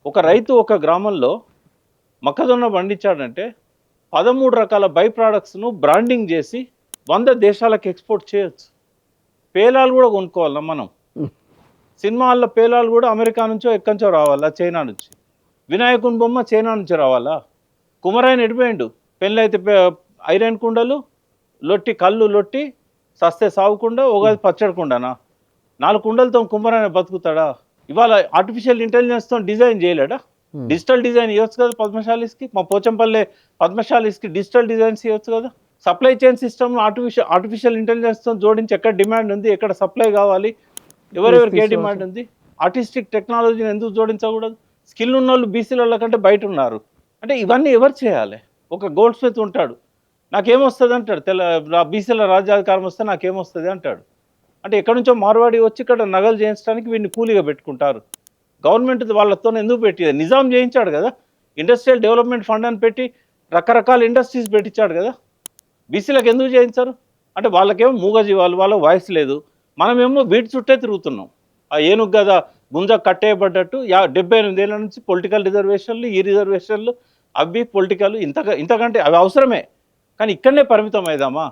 ఒక రైతు ఒక గ్రామంలో మొక్కజొన్న పండించాడంటే 13 రకాల బై ప్రోడక్ట్స్ను బ్రాండింగ్ చేసి 100 దేశాలకు ఎక్స్పోర్ట్ చేయొచ్చు. పేలాలు కూడా కొనుక్కోవాలా మనం. సినిమాల్లో పేలాలు కూడా అమెరికా నుంచో ఎక్కడి నుంచో రావాలా, చైనా నుంచి. వినాయకుని బొమ్మ చైనా నుంచి రావాలా. కుమరాయన ఎడిపోయిండు, పెళ్ళైతే ఐరన్ కుండలు, లొట్టి కళ్ళు లొట్టి సస్తే సాగుకుండా ఉగాది పచ్చడికుండానా 4 కుండలతో కుమరాయన బతుకుతాడా? ఇవాళ ఆర్టిఫిషియల్ ఇంటెలిజెన్స్తో డిజైన్ చేయలేడా? డిజిటల్ డిజైన్ ఇవ్వచ్చు కదా పద్మశాలీస్కి. మా పోచంపల్లి పద్మశాలీస్కి డిజిటల్ డిజైన్స్ ఇవ్వచ్చు కదా. సప్లై చైన్ సిస్టమ్ ఆర్టిఫిషియల్ ఇంటెలిజెన్స్తో జోడించి ఎక్కడ డిమాండ్ ఉంది, ఎక్కడ సప్లై కావాలి, ఎవరెవరికి ఏ డిమాండ్ ఉంది, ఆర్టిస్టిక్ టెక్నాలజీని ఎందుకు జోడించకూడదు? స్కిల్ ఉన్న వాళ్ళు బీసీల కంటే బయట ఉన్నారు. అంటే ఇవన్నీ ఎవరు చేయాలి? ఒక గోల్డ్ స్మిత్ ఉంటాడు, నాకేమొస్తుంది అంటాడు, బీసీల రాజ్యాధికారం వస్తే నాకేమొస్తుంది అంటాడు. అంటే ఎక్కడి నుంచో మార్వాడి వచ్చి ఇక్కడ నగలు చేయించడానికి వీడిని కూలీగా పెట్టుకుంటారు. గవర్నమెంట్ వాళ్ళతో ఎందుకు పెట్టింది? నిజాం చేయించాడు కదా, ఇండస్ట్రియల్ డెవలప్మెంట్ ఫండ్ అని పెట్టి రకరకాల ఇండస్ట్రీస్ పెట్టించాడు కదా. బీసీలకు ఎందుకు చేయించారు? అంటే వాళ్ళకేమో మూగజీవాలు, వాళ్ళ వాయిస్ లేదు, మనమేమో వీటి చుట్టే తిరుగుతున్నాం. ఆ ఏనుగు కదా గుంజ కట్టేయబడ్డట్టు 78 ఏళ్ళ నుంచి పొలిటికల్ రిజర్వేషన్లు, ఈ రిజర్వేషన్లు, అవి పొలిటికల్, ఇంతకంటే అవి అవసరమే, కానీ ఇక్కడనే పరిమితం అయిదామా?